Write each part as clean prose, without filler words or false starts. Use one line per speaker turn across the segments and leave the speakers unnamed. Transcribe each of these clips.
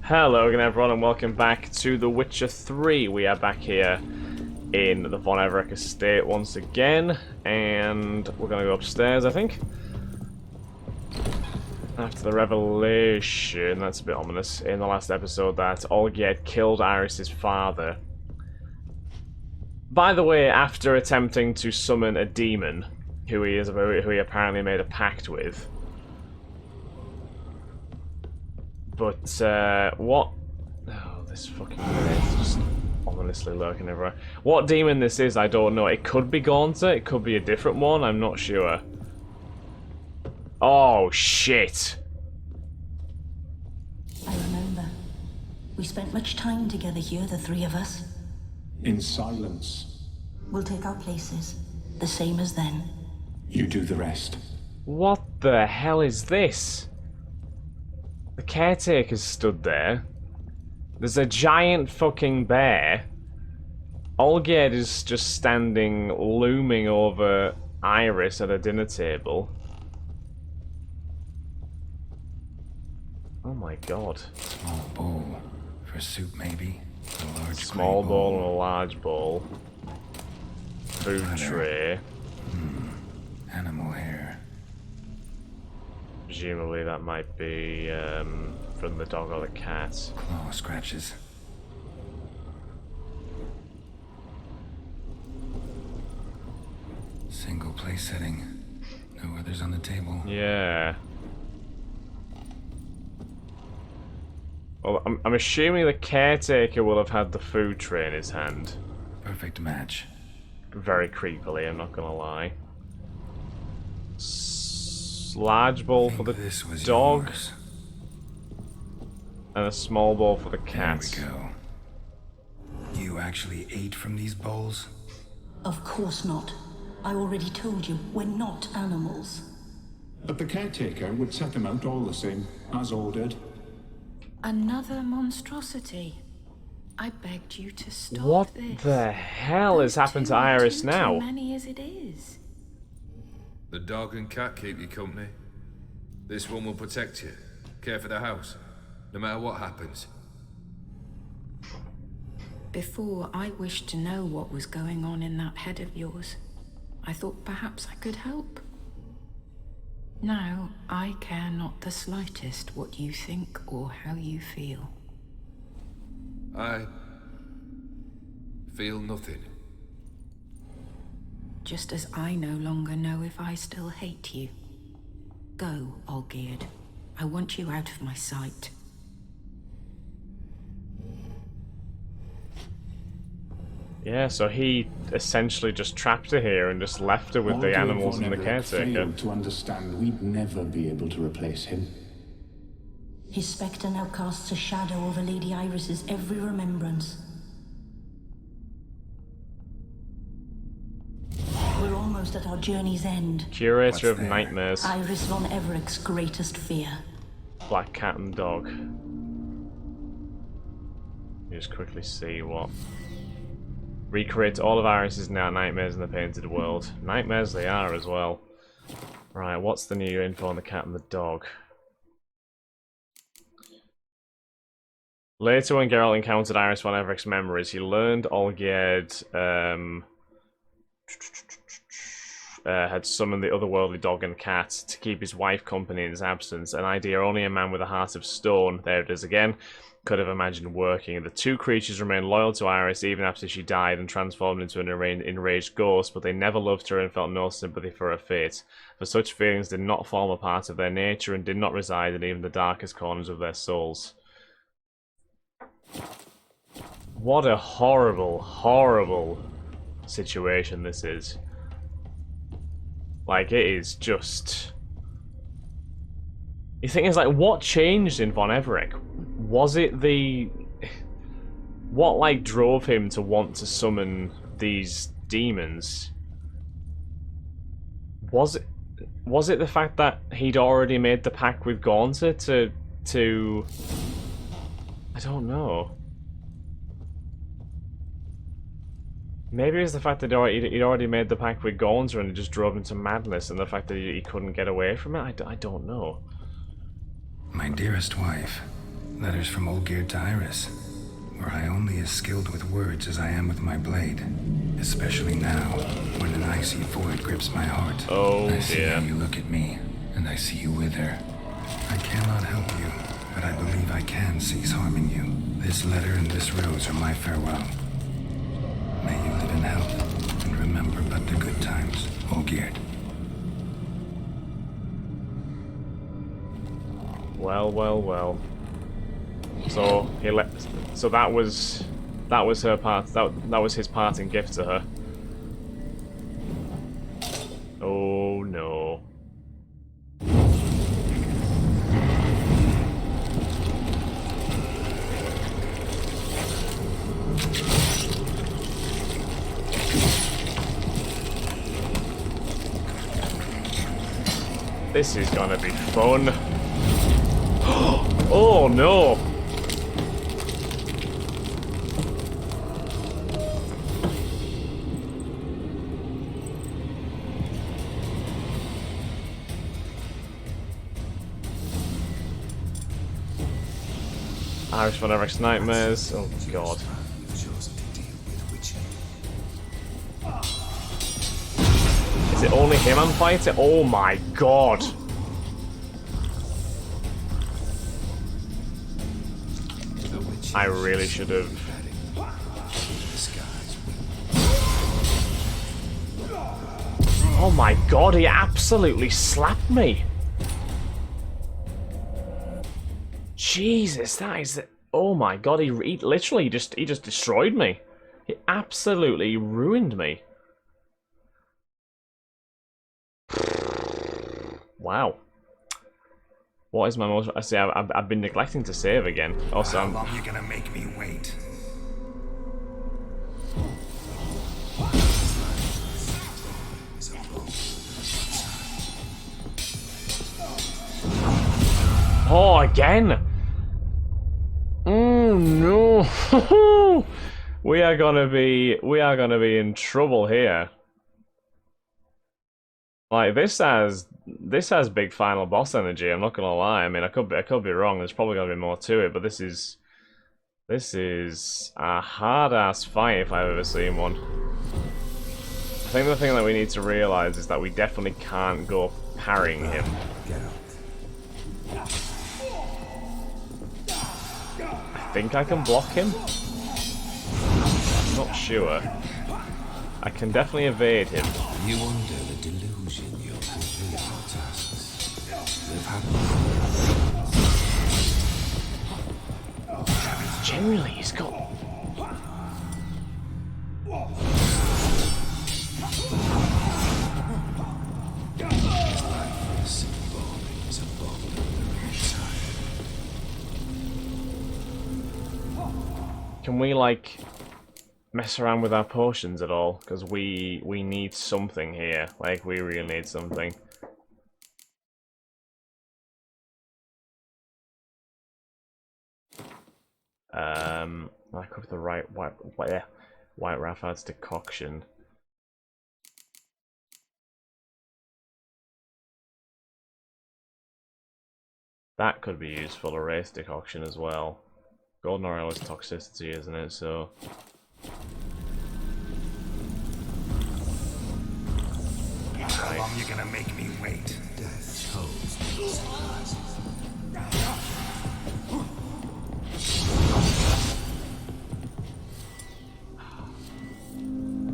Hello again everyone and welcome back to The Witcher 3. We are back here in the Von Everec estate once again, and we're going to go upstairs, I think. After the revelation, that's a bit ominous, in the last episode that Olgierd killed Iris' father. By the way, after attempting to summon a demon, who he apparently made a pact with. But, what... Oh, this fucking guy is just ominously lurking everywhere. What demon this is, I don't know. It could be Gaunter, it could be a different one, I'm not sure. Oh, shit.
I remember. We spent much time together here, the three of us.
In silence.
We'll take our places, the same as then.
You do the rest.
What the hell is this? The caretaker's stood there. There's a giant fucking bear. Olgierd is just standing, looming over Iris at a dinner table. Oh my god.
Small bowl. For soup, maybe? A large
Small bowl and a large bowl. Food tray.
Animal hair.
Presumably that might be from the dog or the cat.
Claw scratches. Single place setting. No others on the table.
Yeah. Well, I'm assuming the caretaker will have had the food tray in his hand.
Perfect match.
Very creepily, I'm not gonna lie. Large bowl for the dog.
Yours.
And a small bowl for the cat.
There we go. You actually ate from these bowls?
Of course not. I already told you, we're not animals.
But the caretaker would set them out all the same, as ordered.
Another monstrosity. I begged you to stop
What
this.
the hell has happened to Iris now?
Too many as it is.
The dog and cat keep you company. This one will protect you, care for the house, no matter what happens.
Before, I wished to know what was going on in that head of yours. I thought perhaps I could help. Now, I care not the slightest what you think or how you feel.
I feel nothing.
Just as I no longer know if I still hate you. Go, Olgierd. I want you out of my sight.
Yeah, so he essentially just trapped her here and just left her with the animals and the caretaker.
Failed to understand we'd never be able to replace him.
His spectre now casts a shadow over Lady Iris's every remembrance. We're almost at our journey's end.
Curator of Nightmares.
Iris von Everec's greatest fear.
Black cat and dog. You just quickly see what. Recreate all of Iris's nightmares in the painted world. Nightmares they are as well. Right, what's the new info on the cat and the dog? Later, when Geralt encountered Iris von Everec's memories, he learned Olgierd had summoned the otherworldly dog and cat to keep his wife company in his absence, an idea only a man with a heart of stone, there it is again, could have imagined working. The two creatures remained loyal to Iris even after she died and transformed into an enraged ghost, but they never loved her and felt no sympathy for her fate, for such feelings did not form a part of their nature and did not reside in even the darkest corners of their souls. What a horrible, horrible situation this is. Like, it is just... The thing is, like, what changed in Von Everec? Was it the... What, like, drove him to want to summon these demons? Was it the fact that he'd already made the pact with Gaunter to... I don't know. Maybe it's the fact that he'd already made the pact with Gaunter and it just drove him to madness, and the fact that he couldn't get away from it. I don't know.
My dearest wife, Letters from Olgierd to Iris. Were I only as skilled with words as I am with my blade. Especially now, when an icy void grips my heart.
Oh,
I see
dear.
how you look at me, and I see you wither. I cannot help you, but I believe I can cease harming you. This letter and this rose are my farewell. May you live in health, and remember but the good times, Olgierd.
Well, well, well. So he let. So that was her part. That was his parting gift to her. Oh no. This is gonna be fun. Oh no! Irish for Eric's nightmares. Oh god. Is it only him I'm fighting? Oh my god! I really should have. Oh my god, he absolutely slapped me! Jesus, that is... Oh my god, he literally just destroyed me. He absolutely ruined me. Wow. What is my most... I see, I've been neglecting to save again. Also,
How long are you gonna make me wait?
Oh, again! Oh no! we are gonna be in trouble here. Like this has big final boss energy. I'm not gonna lie. I mean, I could be wrong. There's probably gonna be more to it, but this is a hard ass fight if I've ever seen one. I think the thing that we need to realize is that we definitely can't go parrying him. I think I can block him. I'm not sure. I can definitely evade him.
You under the delusion you're complete your tasks. Live happily.
Generally, he's got...
This boring is a bubble in the inside.
Can we, like, mess around with our potions at all? Because we need something here. Like, we really need something. I could have the right white Raffard's decoction. That could be useful, a race decoction as well. Golden oil is toxicity, isn't it? So
How long are you gonna make me wait?
Death holds no surprises.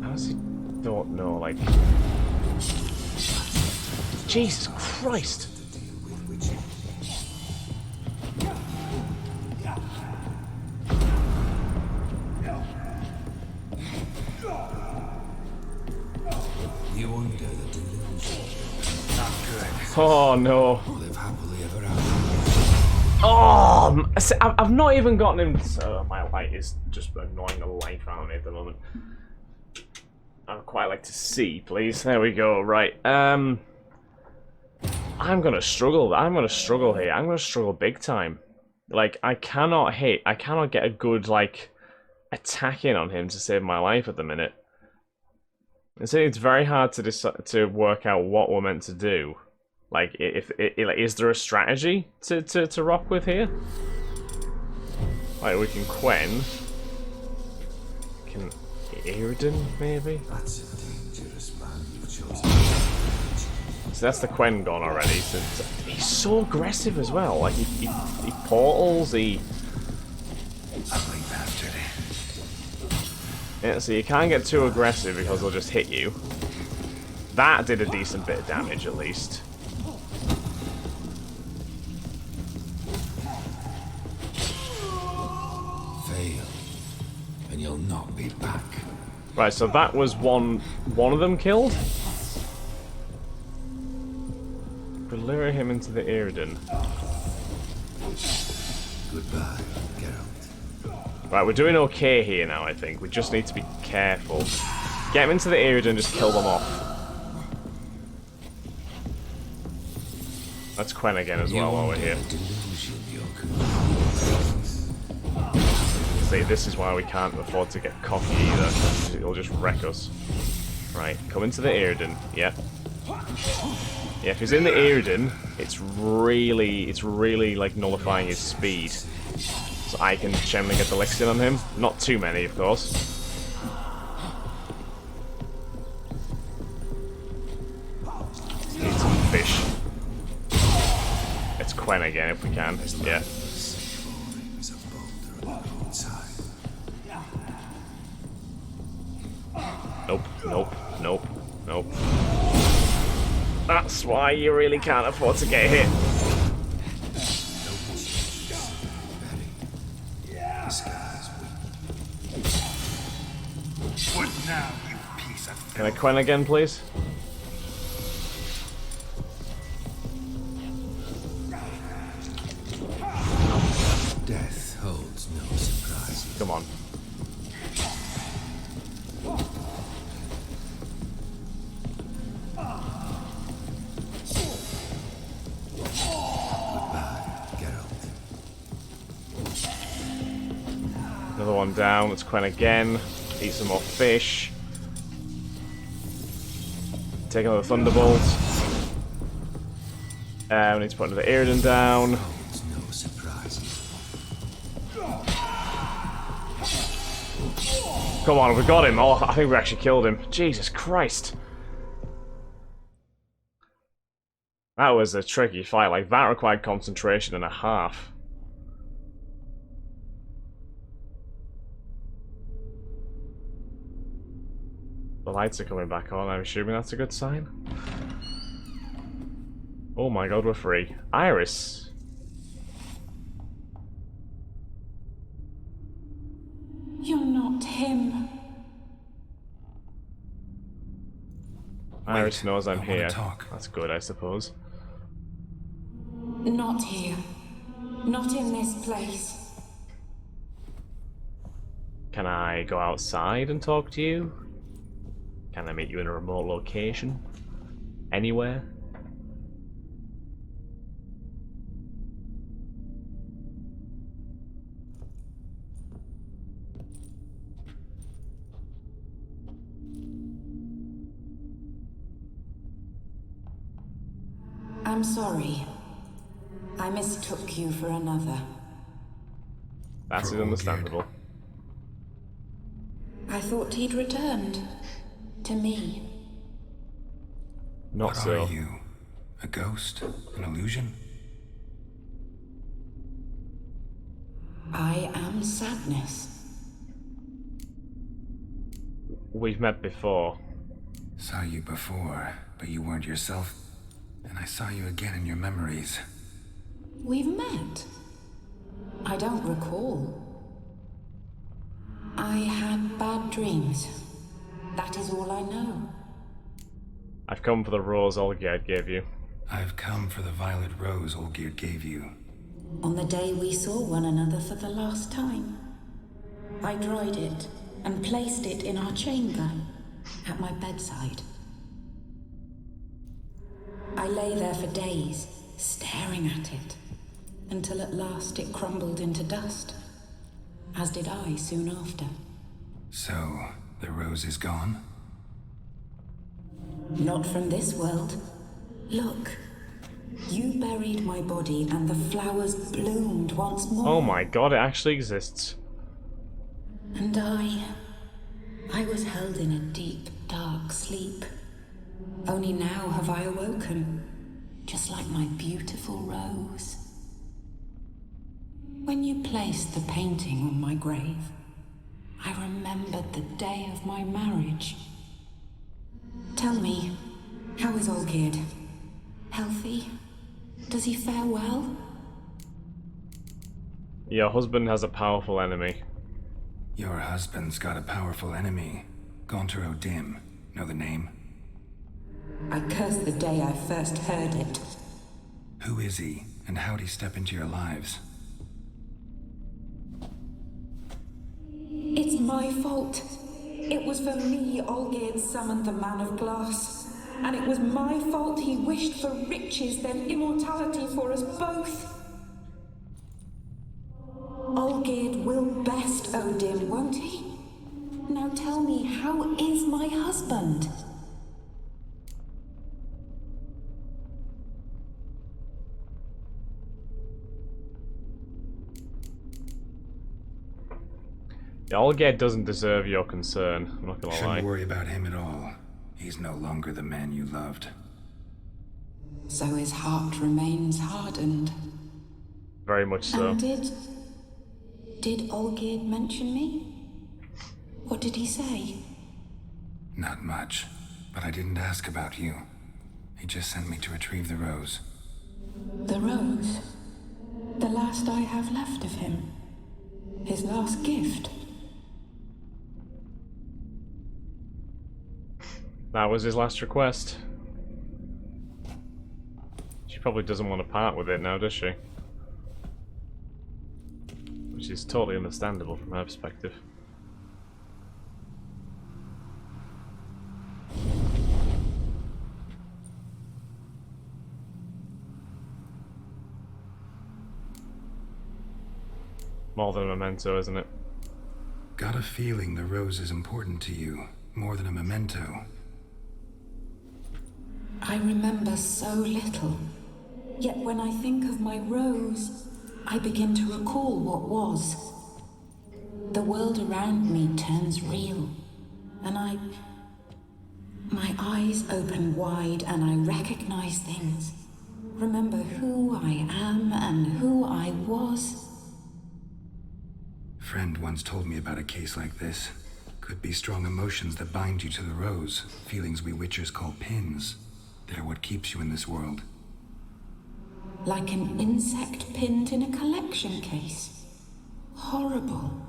how does he don't know, like... Jesus Christ!
You under the delusion.
Not good.
Oh no!
Live happily ever after.
Oh! I've not even gotten him... my light is just annoying the life out of me at the moment. I'd quite like to see, please. There we go, right. I'm gonna struggle. I'm gonna struggle here. I'm gonna struggle big time. Like, I cannot get a good, like, attack in on him to save my life at the minute. It's very hard to work out what we're meant to do. Like, is there a strategy to rock with here? Right, we can Quen. Can Iridan, maybe?
That's a dangerous man you've chosen.
So that's the Quen gone already. So he's so aggressive as well. Like he portals, he.
Ugly bastard.
Yeah, so you can't get too aggressive because they'll just hit you. That did a decent bit of damage at least.
Fail, and you'll not be back.
Right, so that was one of them killed. We lure him into the Iridan.
Goodbye, Geralt.
Right, we're doing okay here now, I think. We just need to be careful. Get him into the Iridan and just kill them off. That's Quen again as well while we're here.
Delusion you're
See, this is why we can't afford to get cocky either. It'll just wreck us. Right, come into the Iridan. Yeah. Yeah, if he's in the Iridan, it's really like nullifying his speed. So I can generally get the licks in on him. Not too many, of course. Need some fish. It's Quen again if we can. Yeah. Nope, nope, nope, nope. That's why you really can't afford to get hit.
What now, you piece of...
Can I Quen again, please?
Death holds no surprises.
Come on. Another one down. Let's Quen again. Eat some more fish. Take another Thunderbolt. We need to put another Iridan down.
No surprises.
Come on, we got him. Oh, I think we actually killed him. Jesus Christ. That was a tricky fight. Like, that required concentration and a half. The lights are coming back on. I'm assuming that's a good sign. Oh my god, we're free. Iris.
You're not him.
Iris knows I'm
I wanna
here.
talk.
That's good, I suppose.
Not here. Not in this place.
Can I go outside and talk to you? Can I meet you in a remote location? Anywhere?
I'm sorry. I mistook you for another.
That is
For all
understandable.
I thought he'd returned. To me.
Not
What
so.
are you? A ghost? An illusion?
I am sadness.
We've met before.
Saw you before, but you weren't yourself. And I saw you again in your memories.
We've met. I don't recall. I had bad dreams. That is all I know.
I've come for the rose Olgierd gave you.
I've come for the violet rose Olgierd gave you.
On the day we saw one another for the last time, I dried it and placed it in our chamber at my bedside. I lay there for days, staring at it, until at last it crumbled into dust, as did I soon after.
So, the rose is gone?
Not from this world. Look, You buried my body and the flowers bloomed once more.
Oh my god, it actually exists.
And I was held in a deep, dark sleep. Only now have I awoken, just like my beautiful rose. When you placed the painting on my grave, I remembered the day of my marriage. Tell me, how is Olgierd? Healthy? Does he fare well?
Your husband has a powerful enemy.
Your husband's got a powerful enemy. Gaunter O'Dim. Know the name?
I curse the day I first heard it.
Who is he, and how'd he step into your lives?
It's my fault. It was for me Olgierd summoned the Man of Glass. And it was my fault he wished for riches, then immortality for us both. Olgierd will best Odin, won't he? Now tell me, how is my husband?
Olgierd doesn't deserve your concern, I'm not gonna lie.
Shouldn't worry about him at all. He's no longer the man you loved.
So his heart remains hardened.
Very much so.
And did Olgierd mention me? What did he say?
Not much, but I didn't ask about you. He just sent me to retrieve the rose.
The rose? The last I have left of him? His last gift?
That was his last request. She probably doesn't want to part with it now, does she? Which is totally understandable from her perspective. More than a memento, isn't it?
Got a feeling the rose is important to you, more than a memento.
I remember so little. Yet when I think of my rose, I begin to recall what was. The world around me turns real, and my eyes open wide and I recognize things. Remember who I am and who I was.
Friend once told me about a case like this. Could be strong emotions that bind you to the rose, feelings we witchers call pins. They're what keeps you in this world.
Like an insect pinned in a collection case. Horrible.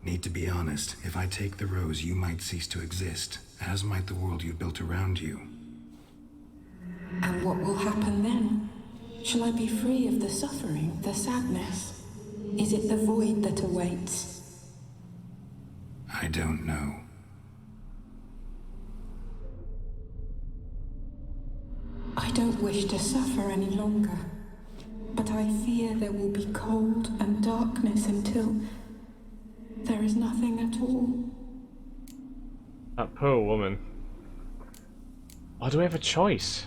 Need to be honest, if I take the rose, you might cease to exist, as might the world you built around you.
And what will happen then? Shall I be free of the suffering, the sadness? Is it the void that awaits?
I don't know.
I don't wish to suffer any longer, but I fear there will be cold and darkness until there is nothing at all.
That poor woman. Why do we have a choice?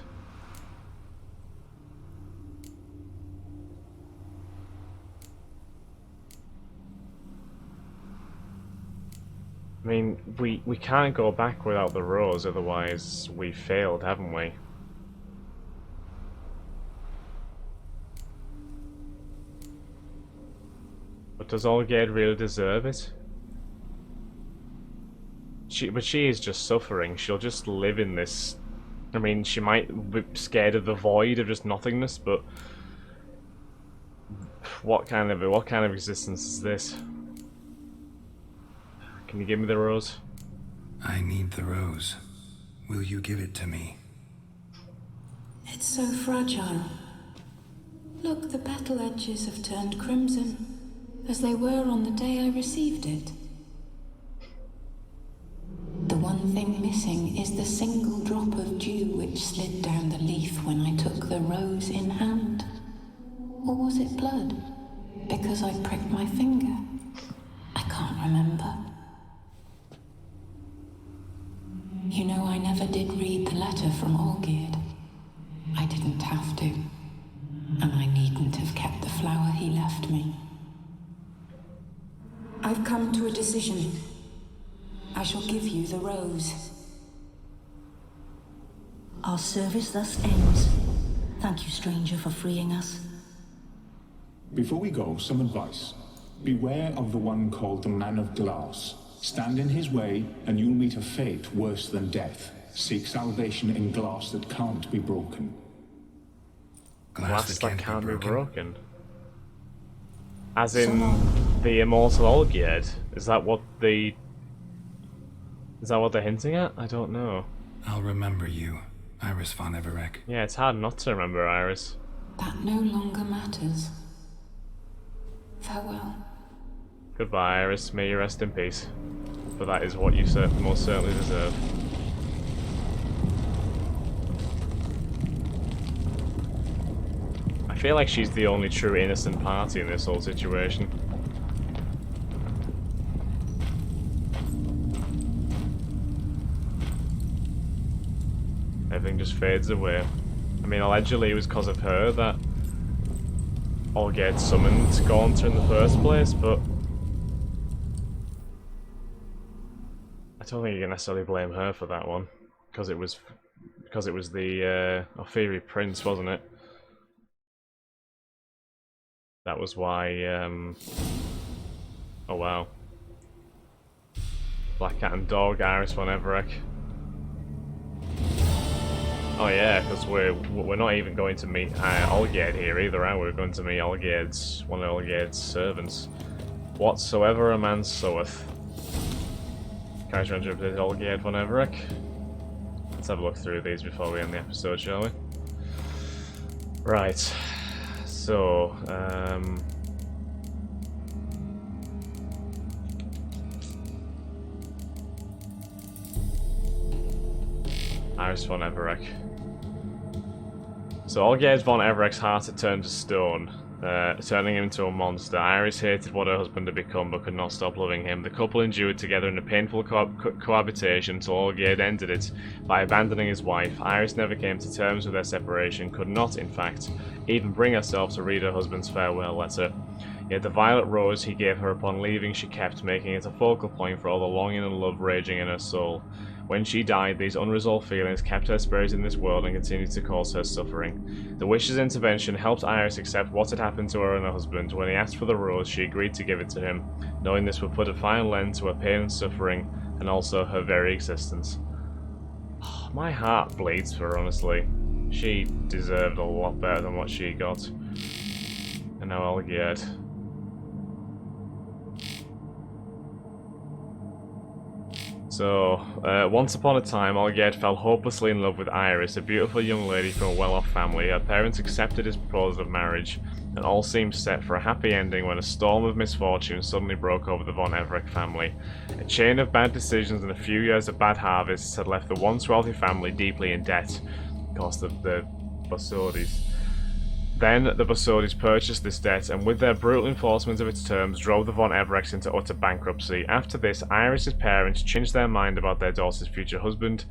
I mean, we can't go back without the rose, otherwise we failed, haven't we? But does Olgierd really deserve it? But she is just suffering. She'll just live in this. I mean, she might be scared of the void of just nothingness, but what kind of existence is this? Can you give me the rose?
I need the rose. Will you give it to me?
It's so fragile. Look, the petal edges have turned crimson, as they were on the day I received it. The one thing missing is the single drop of dew which slid down the leaf when I took the rose in hand. Or was it blood? Because I pricked my finger? I can't remember. You know, I never did read the letter from Olgierd. I did to. And I needn't have kept the flower he left me.
I've come to a decision. I shall give you the rose. Our service thus ends. Thank you, stranger, for freeing us.
Before we go, some advice. Beware of the one called the Man of Glass. Stand in his way, and you'll meet a fate worse than death. Seek salvation in glass that can't be broken.
Glass that can't be broken? As in the immortal Olgierd? Is that what they're hinting at? I don't know.
I'll remember you, Iris von Everec.
Yeah, it's hard not to remember Iris.
That no longer matters. Farewell.
Goodbye, Iris. May you rest in peace. For that is what you most certainly deserve. I feel like she's the only true innocent party in this whole situation. Everything just fades away. I mean, allegedly it was because of her that Olgierd summoned Gaunter in the first place, but I don't think you can necessarily blame her for that one, because it was the Ophiri Prince, wasn't it? That was why. Oh wow. Black Cat and Dog, Iris von Everec. Oh yeah, because we're not even going to meet Olgierd here either, are we? We're going to meet one of Olgierd's servants. Whatsoever a man soweth. Guys, want to update Olgierd von Everec? Let's have a look through these before we end the episode, shall we? Right. So, Iris von Everec. So Olgierd von Everec's heart had turned to stone, turning him into a monster. Iris hated what her husband had become, but could not stop loving him. The couple endured together in a painful cohabitation until Olgierd ended it by abandoning his wife. Iris never came to terms with their separation, could not, in fact, even bring herself to read her husband's farewell letter. Yet the violet rose he gave her upon leaving she kept, making it a focal point for all the longing and love raging in her soul. When she died, these unresolved feelings kept her spirit in this world and continued to cause her suffering. The witch's intervention helped Iris accept what had happened to her and her husband. When he asked for the rose, she agreed to give it to him, knowing this would put a final end to her pain and suffering, and also her very existence. Oh, my heart bleeds for her, honestly. She deserved a lot better than what she got. And now Olgierd. So, once upon a time, Olgierd fell hopelessly in love with Iris, a beautiful young lady from a well-off family. Her parents accepted his proposal of marriage, and all seemed set for a happy ending when a storm of misfortune suddenly broke over the von Everec family. A chain of bad decisions and a few years of bad harvests had left the once wealthy family deeply in debt. Of course, the Borsodis. Then the Borsodis purchased this debt, and with their brutal enforcement of its terms, drove the von Everecs into utter bankruptcy. After this, Iris's parents changed their mind about their daughter's future husband,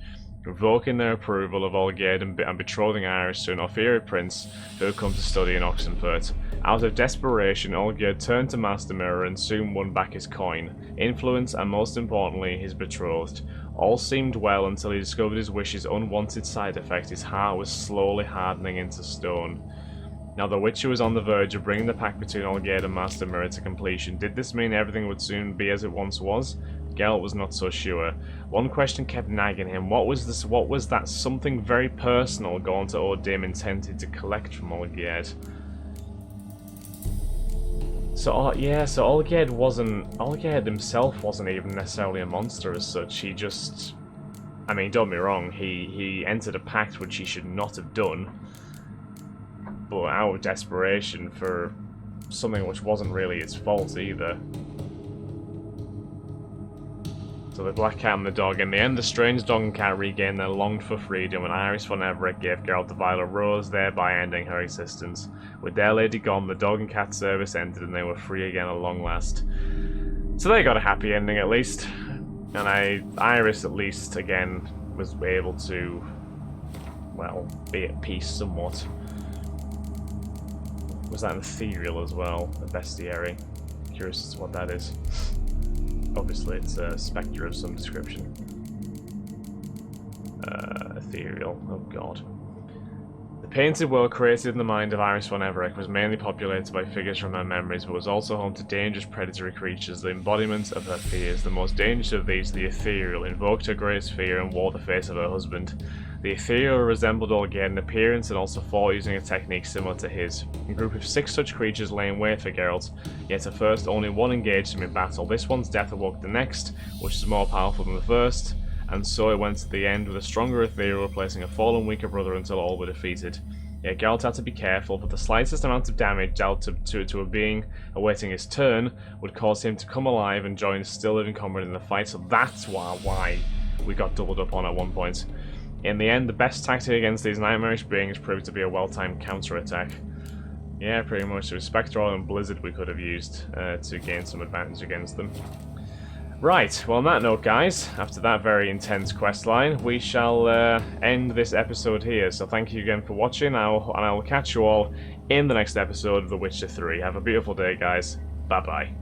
revoking their approval of Olgierd and betrothing Iris to an Ophiri prince who had come to study in Oxenfurt. Out of desperation, Olgierd turned to Master Mirror and soon won back his coin, influence, and most importantly, his betrothed. All seemed well until he discovered his wish's unwanted side effect. His heart was slowly hardening into stone. Now the Witcher was on the verge of bringing the pact between Olgierd and Master Mirror to completion. Did this mean everything would soon be as it once was? Geralt was not so sure. One question kept nagging him. What was that something very personal Gaunter O'Dim intended to collect from Olgierd? So Olgierd himself wasn't even necessarily a monster as such. He just, I mean, don't be wrong, he entered a pact which he should not have done, but out of desperation for something which wasn't really its fault either. So the Black Cat and the Dog. In the end, the strange dog and cat regained their longed-for freedom when Iris von Everec gave Geralt the violet rose, thereby ending her existence. With their lady gone, the dog and cat service ended and they were free again at long last. So they got a happy ending at least. And Iris at least, again, was able to, well, be at peace somewhat Was that an ethereal as well? A bestiary? Curious as to what that is. Obviously, it's a spectre of some description. Ethereal. Oh god. The painted world created in the mind of Iris von Everec was mainly populated by figures from her memories, but was also home to dangerous predatory creatures, the embodiment of her fears. The most dangerous of these, the ethereal, invoked her greatest fear and wore the face of her husband. The ethereal resembled Olgierd in appearance and also fought using a technique similar to his. A group of 6 such creatures lay in wait for Geralt, yet at first only one engaged him in battle. This one's death awoke the next, which is more powerful than the first, and so it went to the end with a stronger ethereal replacing a fallen weaker brother until all were defeated. Yet Geralt had to be careful, for the slightest amount of damage dealt to a being awaiting his turn would cause him to come alive and join his still living comrade in the fight, so that's why we got doubled up on at one point. In the end, the best tactic against these nightmarish beings proved to be a well-timed counter-attack. Yeah, pretty much. With Spectral and Blizzard we could have used to gain some advantage against them. Right, well on that note guys, after that very intense questline, we shall end this episode here. So thank you again for watching, and I will catch you all in the next episode of The Witcher 3. Have a beautiful day guys, bye bye.